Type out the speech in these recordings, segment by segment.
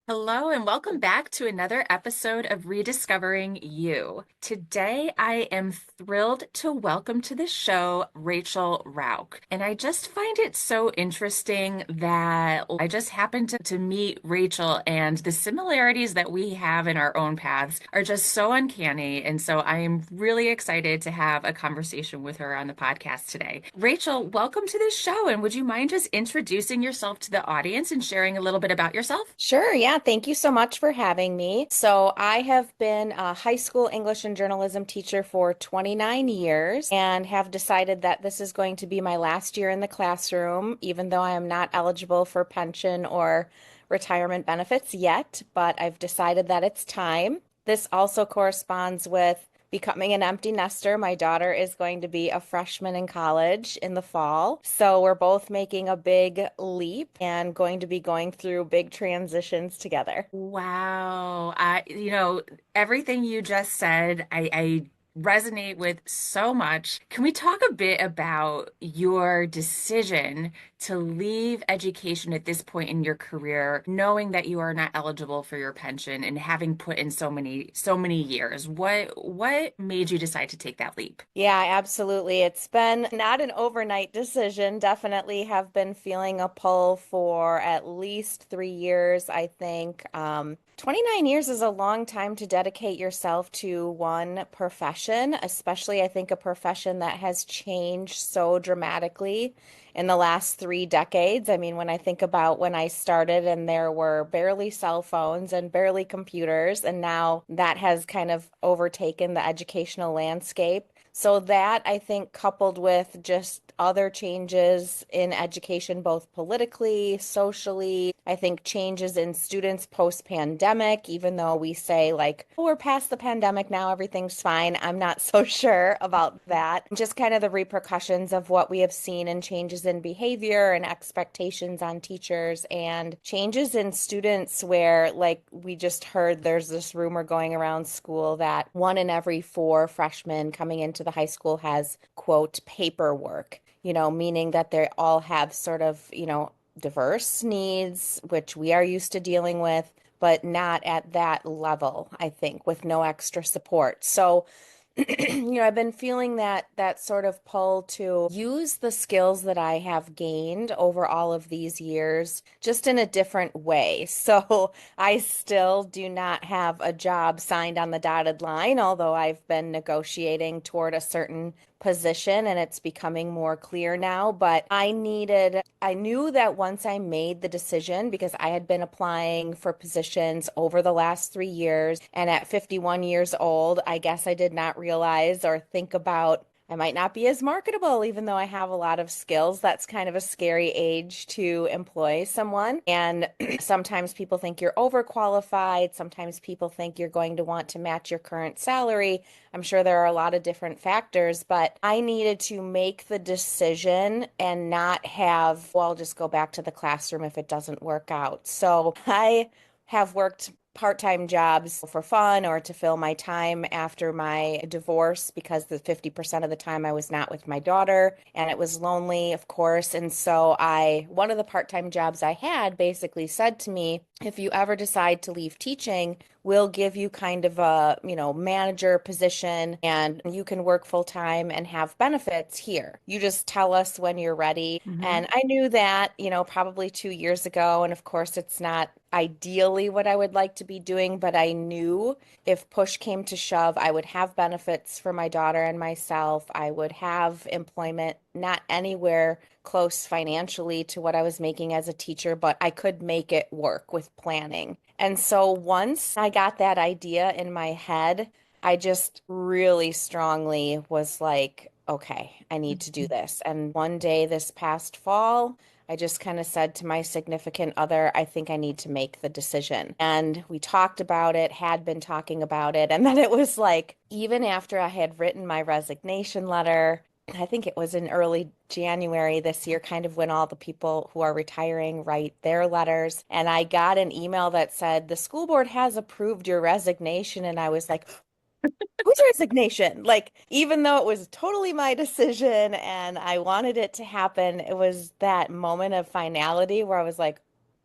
Hello, and welcome back to another episode of Rediscovering You. Today, I am thrilled to welcome to the show Rachel Rauch. And I just find it so interesting that I just happened to meet Rachel, and the similarities that we have in our own paths are just so uncanny. And so I am really excited to have a conversation with her on the podcast today. Rachel, welcome to the show. And would you mind just introducing yourself to the audience and sharing a little bit about yourself? Sure, yeah. Thank you so much for having me. So, I have been a high school English and journalism teacher for 29 years and have decided that this is going to be my last year in the classroom, even though I am not eligible for pension or retirement benefits yet, but I've decided that it's time. This also corresponds with becoming an empty nester. My daughter is going to be a freshman in college in the fall. So we're both making a big leap and going to be going through big transitions together. Wow. Everything you just said, I resonate with so much. Can we talk a bit about your decision to leave education at this point in your career, knowing that you are not eligible for your pension and having put in so many years? What made you decide to take that leap? Yeah, absolutely. It's been not an overnight decision. Definitely have been feeling a pull for at least 3 years, I think. 29 years is a long time to dedicate yourself to one profession, especially I think a profession that has changed so dramatically in the last 3 decades. I mean, when I think about when I started and there were barely cell phones and barely computers, and now that has kind of overtaken the educational landscape. So that I think coupled with just other changes in education, both politically, socially, I think changes in students post-pandemic, even though we say like, oh, we're past the pandemic now, everything's fine. I'm not so sure about that. Just kind of the repercussions of what we have seen and changes in behavior and expectations on teachers and changes in students where like we just heard there's this rumor going around school that one in every four freshmen coming into the high school has, quote, paperwork, meaning that they all have sort of, diverse needs, which we are used to dealing with, but not at that level, I think, with no extra support. So, I've been feeling that sort of pull to use the skills that I have gained over all of these years just in a different way. So I still do not have a job signed on the dotted line, although I've been negotiating toward a certain position and it's becoming more clear now. But I knew that once I made the decision, because I had been applying for positions over the last 3 years, and at 51 years old, I guess I did not realize or think about I might not be as marketable, even though I have a lot of skills. That's kind of a scary age to employ someone. And sometimes people think you're overqualified. Sometimes people think you're going to want to match your current salary. I'm sure there are a lot of different factors, but I needed to make the decision and not have, well, I'll just go back to the classroom if it doesn't work out. So I have worked part-time jobs for fun or to fill my time after my divorce because the 50% of the time I was not with my daughter and it was lonely, of course. And so one of the part-time jobs I had basically said to me, if you ever decide to leave teaching, we'll give you kind of a, manager position and you can work full time and have benefits here. You just tell us when you're ready. Mhm. And I knew that, probably 2 years ago. And of course, it's not ideally what I would like to be doing, but I knew if push came to shove, I would have benefits for my daughter and myself. I would have employment, not anywhere close financially to what I was making as a teacher, but I could make it work with planning. And so once I got that idea in my head, I just really strongly was like, okay, I need to do this. And one day this past fall, I just kind of said to my significant other, I think I need to make the decision. And we talked about it, had been talking about it. And then it was like, even after I had written my resignation letter, I think it was in early January this year, kind of when all the people who are retiring write their letters. And I got an email that said, the school board has approved your resignation. And I was like, whose resignation? Like, even though it was totally my decision and I wanted it to happen, it was that moment of finality where I was like,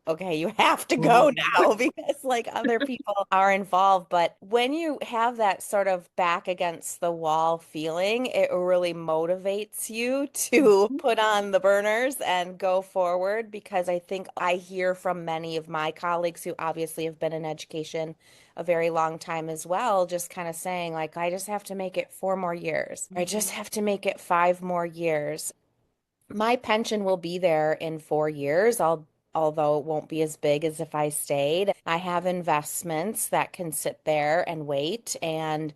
okay, you have to go Ooh. now because like other people are involved. But when you have that sort of back against the wall feeling, it really motivates you to put on the burners and go forward because I think I hear from many of my colleagues who obviously have been in education a very long time as well, just kind of saying like, I just have to make it 4 more years. I just have to make it 5 more years. My pension will be there in 4 years. Although it won't be as big as if I stayed. I have investments that can sit there and wait. And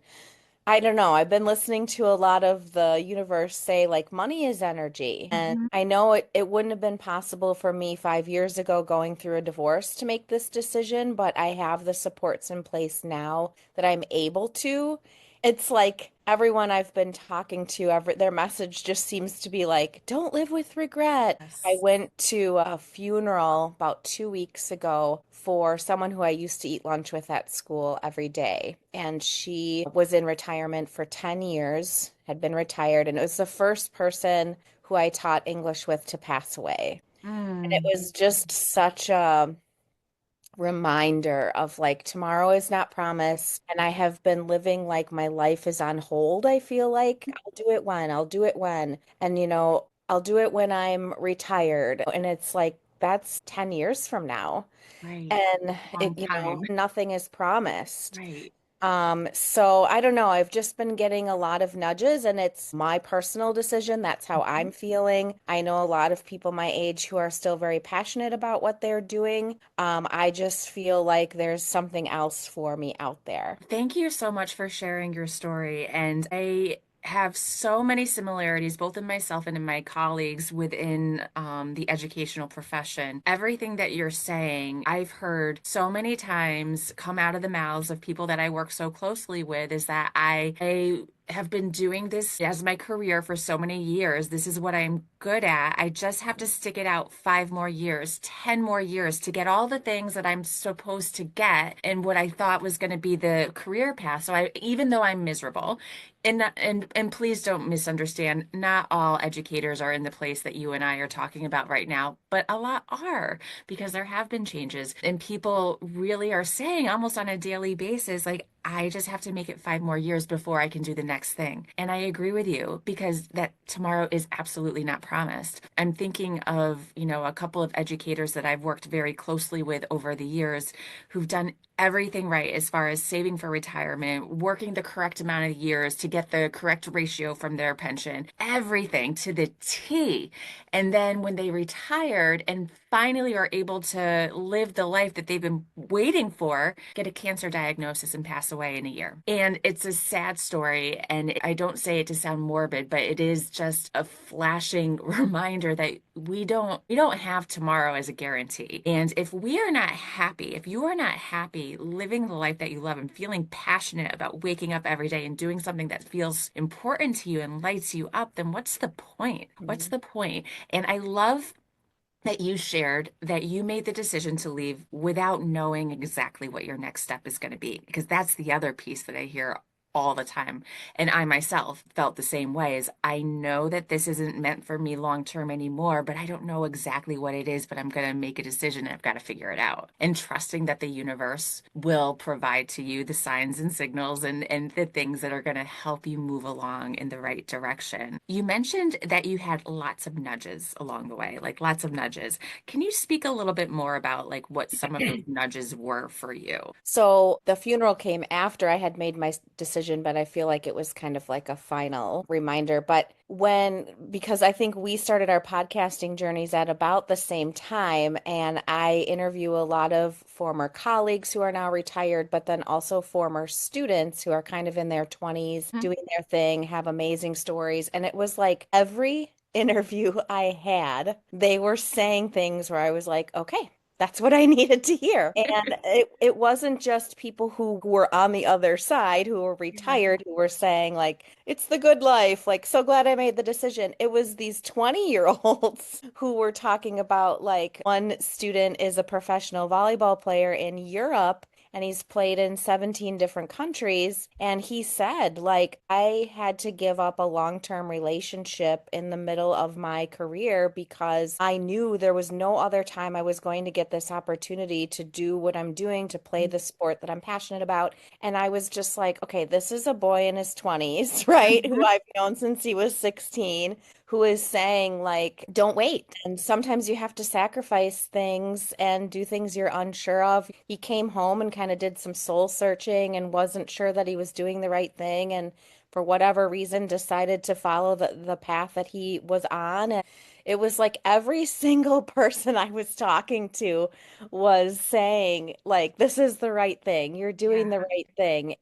I don't know. I've been listening to a lot of the universe say like money is energy. And Mhm. I know it wouldn't have been possible for me 5 years ago going through a divorce to make this decision, but I have the supports in place now that I'm able to. It's like everyone I've been talking to, their message just seems to be like, don't live with regret. I Yes. went to a funeral about 2 weeks ago for someone who I used to eat lunch with at school every day. And she was in retirement for 10 years, had been retired, and it was the first person who I taught English with to pass away. And it Mm. was just such a reminder of like tomorrow is not promised and I have been living like my life is on hold. I feel like I'll do it when and I'll do it when I'm retired and it's like that's 10 years from now Right. and Long time. nothing is promised. Right. So I don't know. I've just been getting a lot of nudges and it's my personal decision. That's how Mhm. I'm feeling. I know a lot of people my age who are still very passionate about what they're doing. I just feel like there's something else for me out there. Thank you so much for sharing your story. And I have so many similarities, both in myself and in my colleagues within the educational profession. Everything that you're saying, I've heard so many times come out of the mouths of people that I work so closely with is that I have been doing this as my career for so many years. This is what I'm good at. I just have to stick it out 5 more years, 10 more years to get all the things that I'm supposed to get and what I thought was going to be the career path. So even though I'm miserable, and please don't misunderstand, not all educators are in the place that you and I are talking about right now, but a lot are because there have been changes and people really are saying almost on a daily basis, like, I just have to make it 5 more years before I can do the next thing. And I agree with you because that tomorrow is absolutely not promised. I'm thinking of, a couple of educators that I've worked very closely with over the years who've done everything right as far as saving for retirement, working the correct amount of years to get the correct ratio from their pension, everything to the T. And then when they retired and finally are able to live the life that they've been waiting for, get a cancer diagnosis and pass away in a year. And it's a sad story. And I don't say it to sound morbid, but it is just a flashing reminder that we don't have tomorrow as a guarantee. And if we are not happy, if you are not happy living the life that you love and feeling passionate about waking up every day and doing something that feels important to you and lights you up, then what's the point? What's Mhm. the point? And I love that you shared that you made the decision to leave without knowing exactly what your next step is going to be, because that's the other piece that I hear all the time. And I myself felt the same way as I know that this isn't meant for me long term anymore, but I don't know exactly what it is, but I'm going to make a decision and I've got to figure it out. And trusting that the universe will provide to you the signs and signals and the things that are going to help you move along in the right direction. You mentioned that you had lots of nudges along the way, like lots of nudges. Can you speak a little bit more about like what some of those nudges were for you? So the funeral came after I had made my decision, but I feel like it was kind of like a final reminder. But because I think we started our podcasting journeys at about the same time, and I interview a lot of former colleagues who are now retired, but then also former students who are kind of in their 20s Mhm. doing their thing, have amazing stories. And it was like every interview I had, they were saying things where I was like, okay, that's what I needed to hear. And it wasn't just people who were on the other side who were Yeah. retired who were saying like, it's the good life, like so glad I made the decision. It was these 20-year-olds who were talking about like one student is a professional volleyball player in Europe and he's played in 17 different countries. And he said, like, I had to give up a long-term relationship in the middle of my career because I knew there was no other time I was going to get this opportunity to do what I'm doing, to play the sport that I'm passionate about. And I was just like, okay, this is a boy in his 20s, right? Who Mhm. I've known since he was 16, who is saying, like, don't wait. And sometimes you have to sacrifice things and do things you're unsure of. He came home and kind of did some soul searching and wasn't sure that he was doing the right thing. And for whatever reason, decided to follow the path that he was on. And it was like every single person I was talking to was saying, like, this is the right thing. You're doing the Yeah. right thing.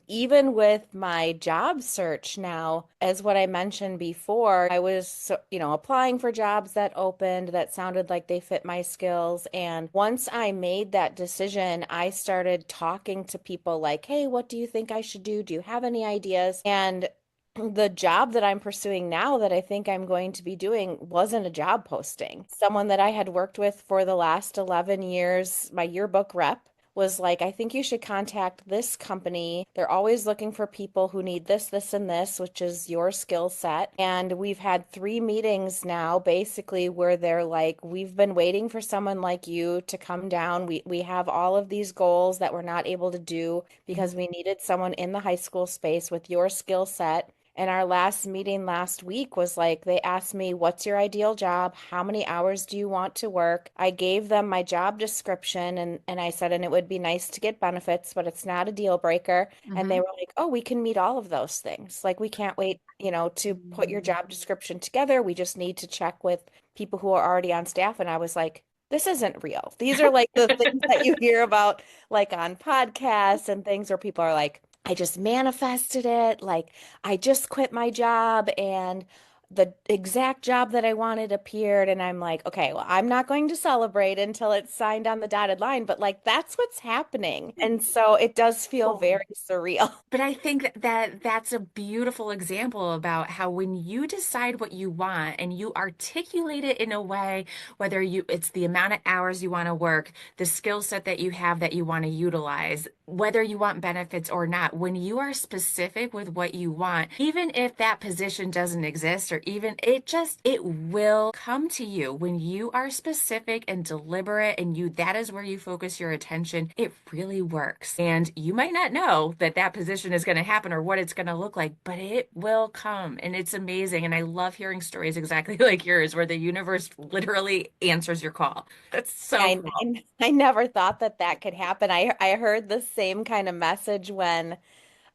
Even with my job search now, as what I mentioned before, I was, applying for jobs that opened that sounded like they fit my skills. And once I made that decision, I started talking to people like, hey, what do you think I should do? Do you have any ideas? And the job that I'm pursuing now that I think I'm going to be doing wasn't a job posting. Someone that I had worked with for the last 11 years, my yearbook rep, was like, I think you should contact this company. They're always looking for people who need this, this, and this, which is your skill set. And we've had 3 meetings now, basically, where they're like, we've been waiting for someone like you to come down. We have all of these goals that we're not able to do Mhm. because we needed someone in the high school space with your skill set. And our last meeting last week was like, they asked me, what's your ideal job? How many hours do you want to work? I gave them my job description and I said, and it would be nice to get benefits, but it's not a deal breaker. And they Mhm. were like, oh, we can meet all of those things. Like, we can't wait, to put your Mhm. job description together. We just need to check with people who are already on staff. And I was like, this isn't real. These are like the things that you hear about, like on podcasts and things where people are like, I just manifested it. Like, I just quit my job and the exact job that I wanted appeared. And I'm like, okay, well, I'm not going to celebrate until it's signed on the dotted line. But like, that's what's happening. And so it does feel Cool. very surreal. But I think that that's a beautiful example about how when you decide what you want and you articulate it in a way, whether it's the amount of hours you want to work, the skill set that you have that you want to utilize, whether you want benefits or not, when you are specific with what you want, even if that position doesn't exist or even it will come to you when you are specific and deliberate and that is where you focus your attention. It really works. And you might not know that that position is going to happen or what it's going to look like, but it will come. And it's amazing. And I love hearing stories exactly like yours where the universe literally answers your call. That's so I, cool. I never thought that that could happen. I heard the same kind of message when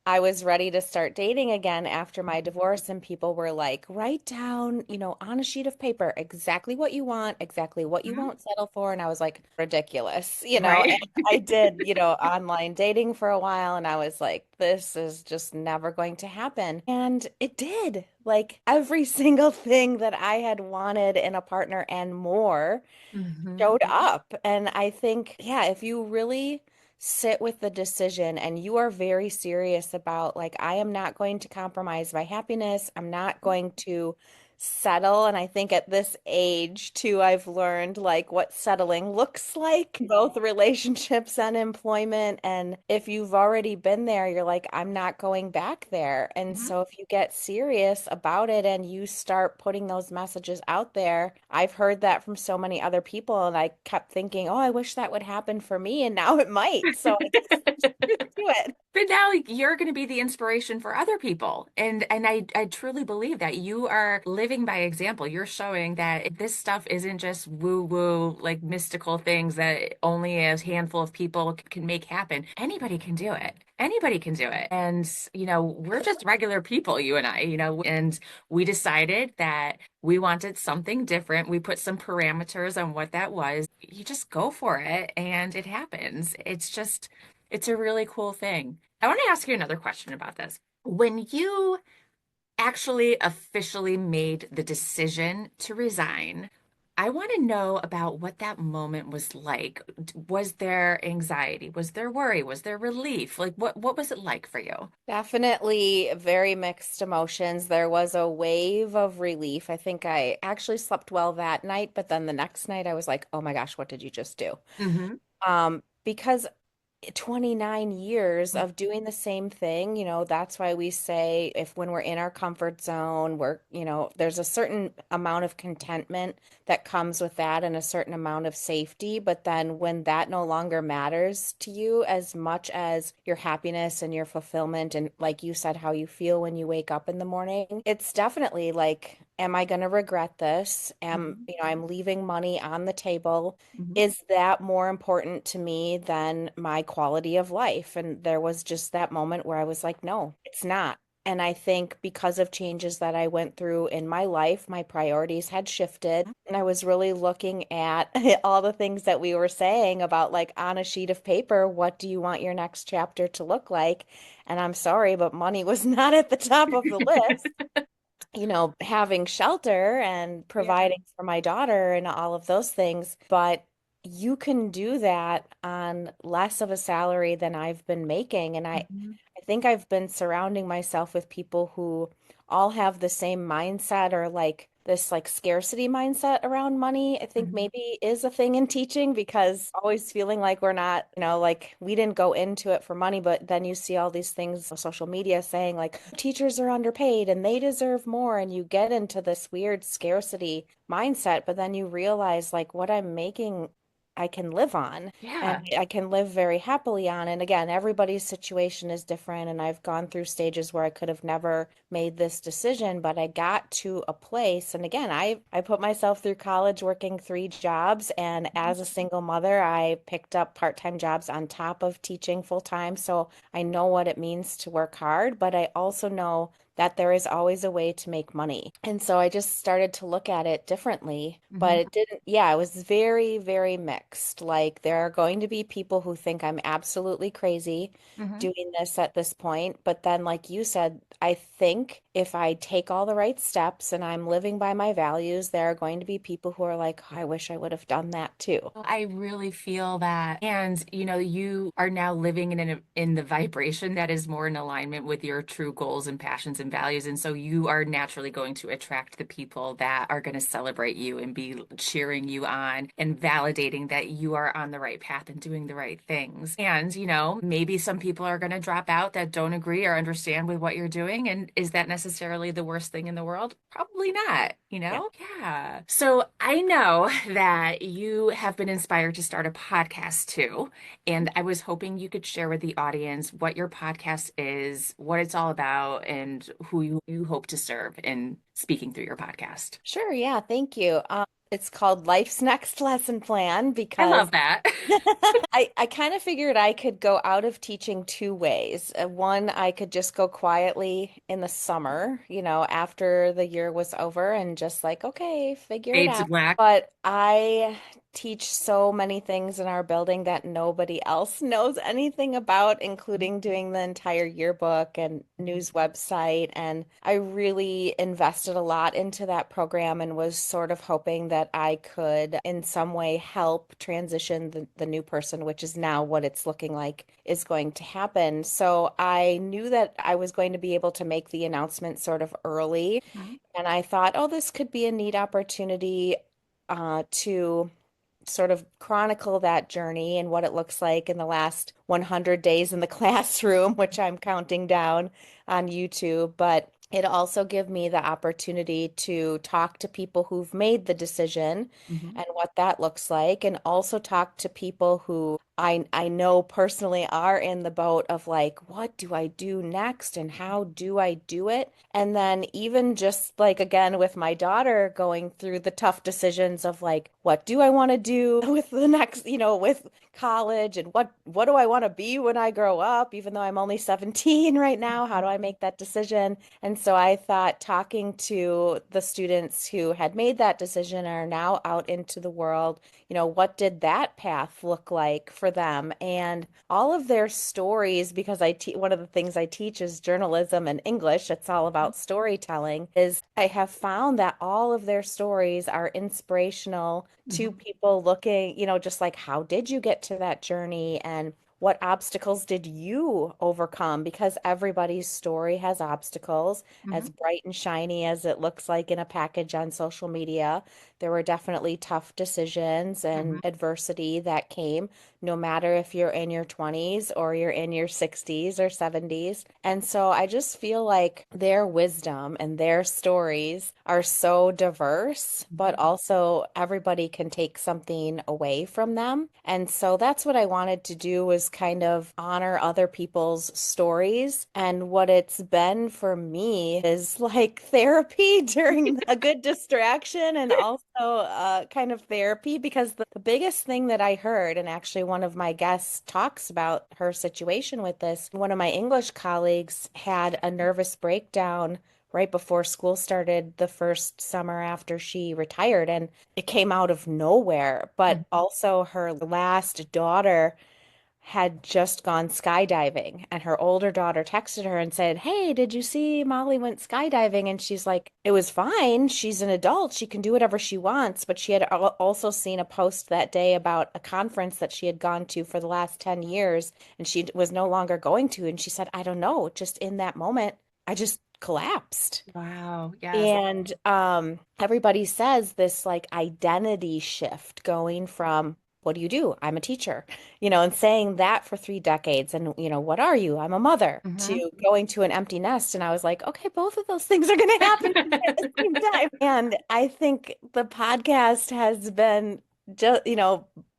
I was ready to start dating again after my divorce, and people were like, write down, on a sheet of paper exactly what you want, exactly what you Mhm. won't settle for. And I was like, ridiculous, Right? And I did, online dating for a while, and I was like, this is just never going to happen. And it did. Like every single thing that I had wanted in a partner and more Hmm. showed up. And I think, yeah, if you really sit with the decision and you are very serious about, like, I am not going to compromise my happiness, I'm not going to settle. And I think at this age, too, I've learned like what settling looks like, both relationships and employment. And if you've already been there, you're like, I'm not going back there. And Hmm. so if you get serious about it and you start putting those messages out there, I've heard that from so many other people. And I kept thinking, oh, I wish that would happen for me. And now it might. So I guess I'm just gonna do it. But now you're going to be the inspiration for other people. And I truly believe that you are living by example. You're showing that this stuff isn't just woo-woo, like mystical things that only a handful of people can make happen. Anybody can do it. Anybody can do it. And, we're just regular people, you and I, and we decided that we wanted something different. We put some parameters on what that was. You just go for it and it happens. It's a really cool thing. I want to ask you another question about this. When you actually officially made the decision to resign, I want to know about what that moment was like. Was there anxiety? Was there worry? Was there relief? Like what was it like for you? Definitely very mixed emotions. There was a wave of relief. I think I actually slept well that night, but then the next night I was like, oh my gosh, what did you just do? Because 29 years of doing the same thing, that's why we say if when we're in our comfort zone, there's a certain amount of contentment that comes with that and a certain amount of safety. But then when that no longer matters to you as much as your happiness and your fulfillment, and like you said, how you feel when you wake up in the morning, it's definitely like, am I going to regret this? Mhm. I'm leaving money on the table. Mhm. Is that more important to me than my quality of life? And there was just that moment where I was like, no, it's not. And I think because of changes that I went through in my life, my priorities had shifted. And I was really looking at all the things that we were saying about, like, on a sheet of paper, what do you want your next chapter to look like? And I'm sorry, but money was not at the top of the list. Having shelter and Yeah. providing for my daughter and all of those things. But you can do that on less of a salary than I've been making. And Mhm. I think I've been surrounding myself with people who all have the same mindset, or like this like scarcity mindset around money. I think Mhm. maybe is a thing in teaching, because always feeling like we're not, like we didn't go into it for money, but then you see all these things on social media saying like teachers are underpaid and they deserve more, and you get into this weird scarcity mindset, but then you realize like what I'm making I can live on, and Yeah. I can live very happily on. And again, everybody's situation is different. And I've gone through stages where I could have never made this decision, but I got to a place. And again, I put myself through college working three jobs. And Mhm. as a single mother, I picked up part-time jobs on top of teaching full-time. So I know what it means to work hard, but I also know that there is always a way to make money. And so I just started to look at it differently, but Mhm. it didn't, yeah, it was very, very mixed. Like there are going to be people who think I'm absolutely crazy Mhm. doing this at this point. But then, like you said, I think if I take all the right steps and I'm living by my values, there are going to be people who are like, "Oh, I wish I would have done that too." I really feel that. And you are now living in the vibration that is more in alignment with your true goals and passions and values. And so you are naturally going to attract the people that are going to celebrate you and be cheering you on and validating that you are on the right path and doing the right things. And, maybe some people are going to drop out that don't agree or understand with what you're doing. And is that necessarily the worst thing in the world? Probably not, you Yeah. know? Yeah. So I know that you have been inspired to start a podcast too. And I was hoping you could share with the audience what your podcast is, what it's all about, and who you hope to serve in speaking through your podcast. Sure, yeah, thank you. It's called Life's Next Lesson Plan I because love that. I kind of figured I could go out of teaching two ways. One, I could just go quietly in the summer, after the year was over and just like, okay, figure it Fade to out. black. But I teach so many things in our building that nobody else knows anything about, including doing the entire yearbook and news website. And I really invested a lot into that program and was sort of hoping that I could, in some way, help transition the new person, which is now what it's looking like is going to happen. So I knew that I was going to be able to make the announcement sort of early. Mhm. And I thought, oh, this could be a neat opportunity to sort of chronicle that journey and what it looks like in the last 100 days in the classroom, which I'm counting down on YouTube. But it also give me the opportunity to talk to people who've made the decision Mhm. and what that looks like, and also talk to people who I know personally are in the boat of like, what do I do next and how do I do it? And then even just like again with my daughter going through the tough decisions of like, what do I want to do with the next, with college, and what do I want to be when I grow up, even though I'm only 17 right now, how do I make that decision? And so I thought talking to the students who had made that decision and are now out into the world, what did that path look like for them? And all of their stories, because one of the things I teach is journalism and English. It's all about storytelling. Is I have found that all of their stories are inspirational to Mhm. people looking, just like, how did you get to that journey and what obstacles did you overcome? Because everybody's story has obstacles, as Mhm. bright and shiny as it looks like in a package on social media. There were definitely tough decisions and Mhm. adversity that came, no matter if you're in your 20s or you're in your 60s or 70s. And so I just feel like their wisdom and their stories are so diverse, but Mhm. also everybody can take something away from them. And so that's what I wanted to do, was kind of honor other people's stories. And what it's been for me is like therapy during a good distraction, and also kind of therapy, because the biggest thing that I heard, and actually one of my guests talks about her situation with this, one of my English colleagues had a nervous breakdown right before school started the first summer after she retired, and it came out of nowhere. But Mhm. also, her last daughter had just gone skydiving, and her older daughter texted her and said, "Hey, did you see Molly went skydiving?" And she's like, "It was fine. She's an adult. She can do whatever she wants." But she had also seen a post that day about a conference that she had gone to for the last 10 years and she was no longer going to. And she said, "I don't know, just in that moment, I just collapsed." Wow. Yes. And everybody says this like identity shift, going from, what do you do? I'm a teacher, and saying that for 3 decades. And, what are you? I'm a mother, Mhm. to going to an empty nest. And I was like, okay, both of those things are going to happen to me at the same time. And I think the podcast has been just,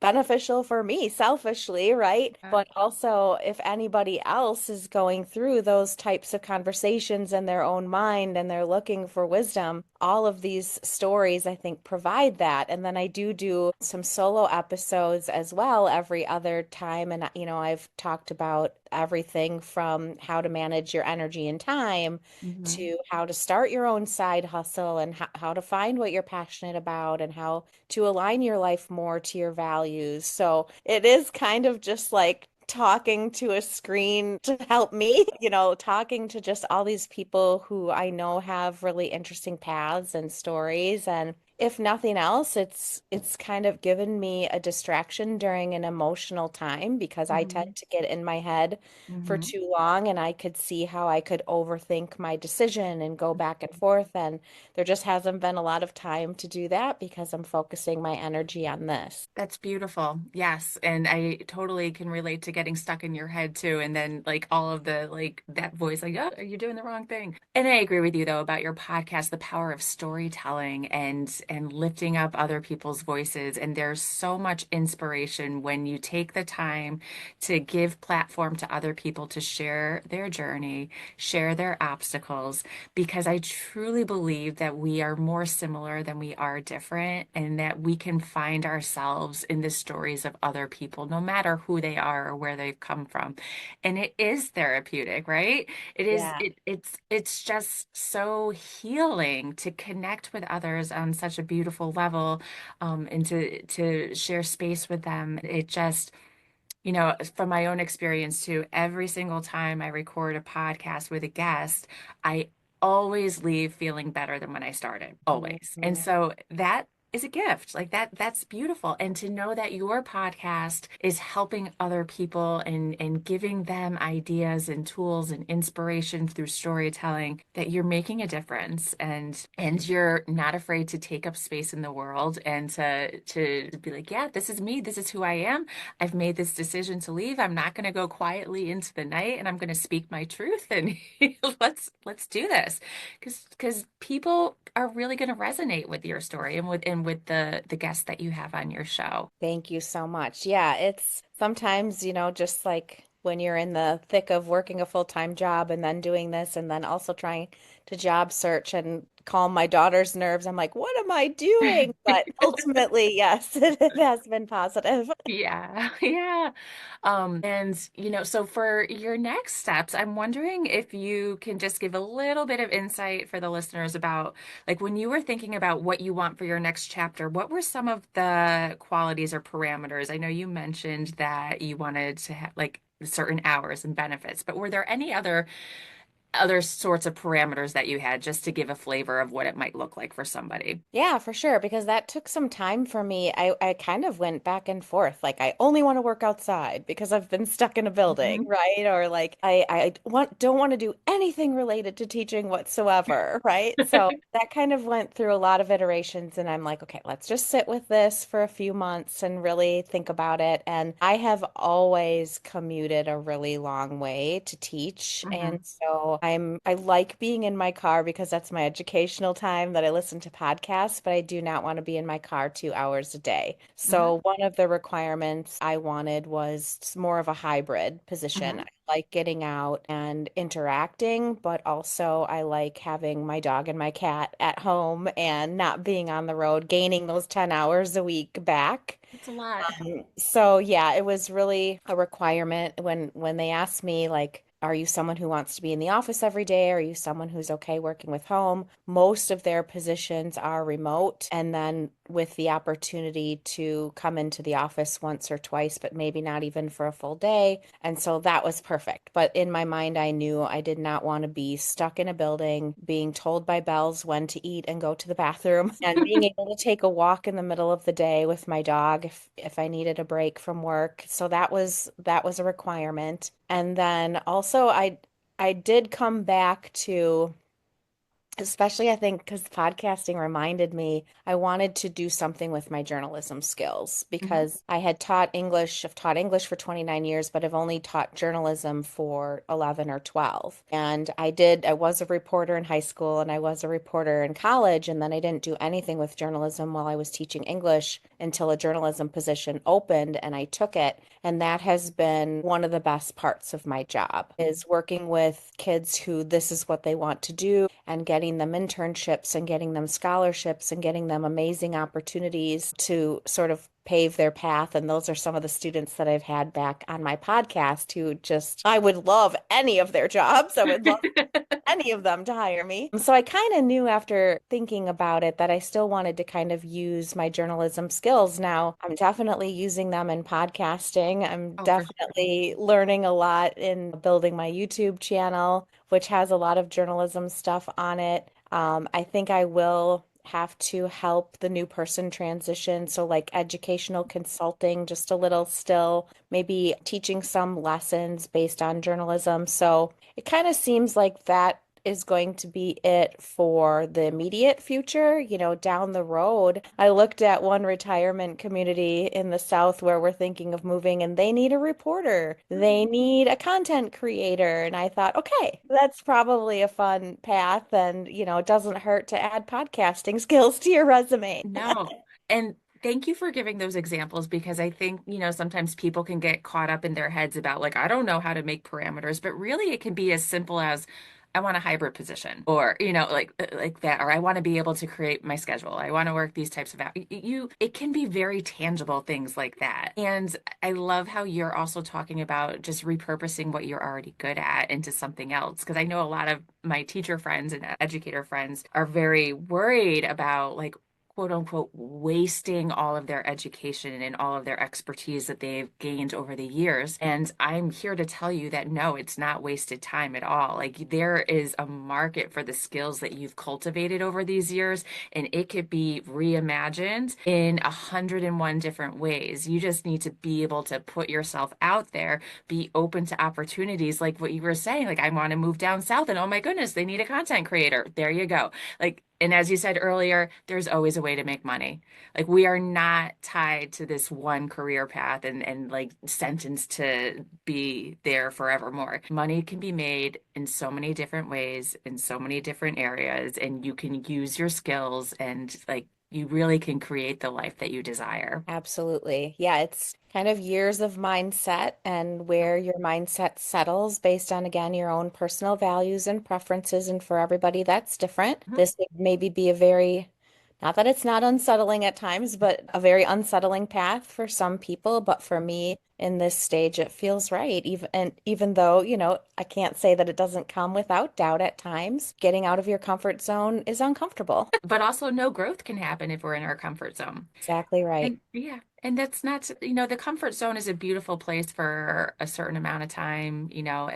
beneficial for me selfishly, right? Yeah. But also, if anybody else is going through those types of conversations in their own mind and they're looking for wisdom, all of these stories, I think, provide that. And then I do some solo episodes as well every other time. And, I've talked about everything from how to manage your energy and time Mhm. to how to start your own side hustle, and how to find what you're passionate about, and how to align your life more to your values. So it is kind of just like talking to a screen to help me, talking to just all these people who I know have really interesting paths and stories. And if nothing else, it's kind of given me a distraction during an emotional time, because I tend Mhm. to get in my head for Mhm. too long, and I could see how I could overthink my decision and go back and forth. And there just hasn't been a lot of time to do that because I'm focusing my energy on this. That's beautiful. Yes. And I totally can relate to getting stuck in your head too. And then like all of the like that voice, like, oh, are you doing the wrong thing? And I agree with you though about your podcast, the power of storytelling and lifting up other people's voices. And there's so much inspiration when you take the time to give platform to other people to share their journey, share their obstacles, because I truly believe that we are more similar than we are different, and that we can find ourselves in the stories of other people, no matter who they are or where they've come from. And it is therapeutic, right? Yeah. It's just so healing to connect with others on such a beautiful level, and to share space with them. It just from my own experience too, every single time I record a podcast with a guest, I always leave feeling better than when I started, always. And Mhm. so that is a gift. Like that's beautiful. And to know that your podcast is helping other people and giving them ideas and tools and inspiration through storytelling, that you're making a difference and you're not afraid to take up space in the world and to be like, yeah, this is me, this is who I am. I've made this decision to leave. I'm not going to go quietly into the night, and I'm going to speak my truth, and let's do this, because people are really going to resonate with your story and with the guests that you have on your show. Thank you so much. Yeah, it's sometimes, just like when you're in the thick of working a full-time job and then doing this and then also trying to job search and calm my daughter's nerves. I'm like, what am I doing? But ultimately, yes, it has been positive. Yeah, yeah. And so for your next steps, I'm wondering if you can just give a little bit of insight for the listeners about like when you were thinking about what you want for your next chapter, what were some of the qualities or parameters? I know you mentioned that you wanted to have like certain hours and benefits, but were there any other other sorts of parameters that you had just to give a flavor of what it might look like for somebody. Yeah, for sure, because that took some time for me. I kind of went back and forth. Like I only want to work outside because I've been stuck in a building, Mhm. right? Or like I don't want to do anything related to teaching whatsoever, right? So that kind of went through a lot of iterations and I'm like, okay, let's just sit with this for a few months and really think about it. And I have always commuted a really long way to teach. And Mhm. so I like being in my car because that's my educational time that I listen to podcasts, but I do not want to be in my car 2 hours a day. Mhm. So one of the requirements I wanted was more of a hybrid position. I Mhm. like getting out and interacting, but also I like having my dog and my cat at home and not being on the road, gaining those 10 hours a week back. It's a lot. So yeah, it was really a requirement when they asked me like, are you someone who wants to be in the office every day? Are you someone who's okay working with home? Most of their positions are remote, and then with the opportunity to come into the office once or twice, but maybe not even for a full day. And so that was perfect. But in my mind, I knew I did not want to be stuck in a building, being told by bells when to eat and go to the bathroom, and being able to take a walk in the middle of the day with my dog if I needed a break from work. So that was a requirement. And then also I did come back to especially, I think, because podcasting reminded me I wanted to do something with my journalism skills Mhm. because I've taught English for 29 years, but I've only taught journalism for 11 or 12. And I was a reporter in high school and I was a reporter in college, and then I didn't do anything with journalism while I was teaching English until a journalism position opened and I took it. And that has been one of the best parts of my job is working with kids who this is what they want to do and getting them internships and getting them scholarships and getting them amazing opportunities to sort of pave their path. And those are some of the students that I've had back on my podcast who just, I would love any of their jobs. I would love any of them to hire me. So I kind of knew after thinking about it that I still wanted to kind of use my journalism skills. Now, I'm definitely using them in podcasting. I'm Oh, for sure. definitely learning a lot in building my YouTube channel, which has a lot of journalism stuff on it. I think I will have to help the new person transition. So, like educational consulting, just a little still, maybe teaching some lessons based on journalism. So, it kind of seems like that is going to be it for the immediate future. Down the road, I looked at one retirement community in the South where we're thinking of moving, and they need a reporter, they need a content creator. And I thought, okay, that's probably a fun path. And, it doesn't hurt to add podcasting skills to your resume. No. And thank you for giving those examples because I think, sometimes people can get caught up in their heads about like, I don't know how to make parameters, but really it can be as simple as I want a hybrid position or, like that, or I want to be able to create my schedule. I want to work these types of it can be very tangible things like that. And I love how you're also talking about just repurposing what you're already good at into something else. Because I know a lot of my teacher friends and educator friends are very worried about like, quote unquote wasting all of their education and all of their expertise that they've gained over the years. And I'm here to tell you that no, it's not wasted time at all. Like there is a market for the skills that you've cultivated over these years, and it could be reimagined in 101 different ways. You just need to be able to put yourself out there, be open to opportunities like what you were saying. Like, I want to move down south, and oh my goodness, they need a content creator. There you go. Like, and as you said earlier, there's always a way to make money. Like we are not tied to this one career path and like sentenced to be there forevermore. Money can be made in so many different ways, in so many different areas, and you can use your skills and like you really can create the life that you desire. Absolutely. Yeah, it's kind of years of mindset and where your mindset settles based on, again, your own personal values and preferences. And for everybody, that's different. Mhm. This would maybe be a very, not that it's not unsettling at times, but a very unsettling path for some people. But for me, in this stage it feels right. Even though, I can't say that it doesn't come without doubt at times. Getting out of your comfort zone is uncomfortable. But also, no growth can happen if we're in our comfort zone. Exactly right. And yeah, and that's not, the comfort zone is a beautiful place for a certain amount of time,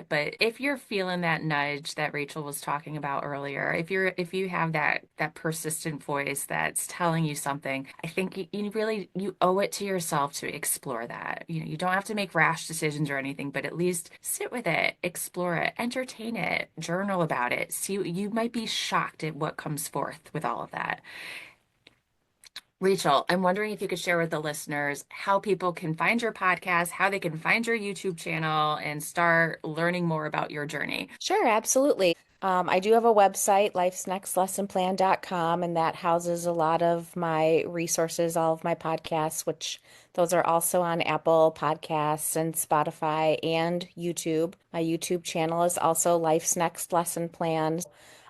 but if you're feeling that nudge that Rachel was talking about earlier, if you have that persistent voice that's telling you something, I think you really you owe it to yourself to explore that. You don't have to make rash decisions or anything, but at least sit with it, explore it, entertain it, journal about it. See, you might be shocked at what comes forth with all of that. Rachel, I'm wondering if you could share with the listeners how people can find your podcast, how they can find your YouTube channel, and start learning more about your journey. Sure, absolutely. I do have a website, lifesnextlessonplan.com, and that houses a lot of my resources, all of my podcasts, which those are also on Apple Podcasts and Spotify and YouTube. My YouTube channel is also Life's Next Lesson Plan.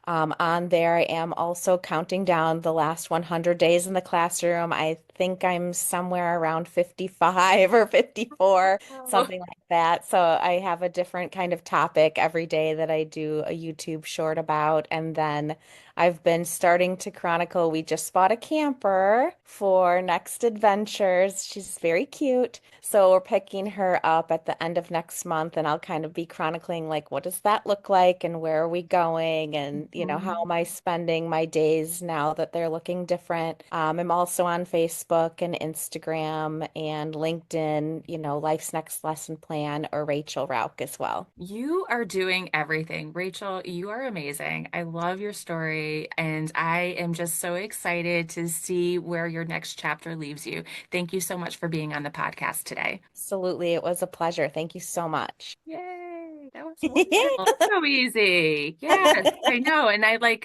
On there, I am also counting down the last 100 days in the classroom. I think I'm somewhere around 55 or 54, Oh. something like that. So I have a different kind of topic every day that I do a YouTube short about. And then I've been starting to chronicle. We just bought a camper for next adventures. She's very cute. So we're picking her up at the end of next month, and I'll kind of be chronicling like, what does that look like and where are we going? And, how Mhm. am I spending my days now that they're looking different? I'm also on Facebook and Instagram and LinkedIn, Life's Next Lesson Plan or Rachel Rauch as well. You are doing everything. Rachel, you are amazing. I love your story, and I am just so excited to see where your next chapter leaves you. Thank you so much for being on the podcast today. Absolutely. It was a pleasure. Thank you so much. Yay, that was wonderful. So easy. Yes, I know. And I like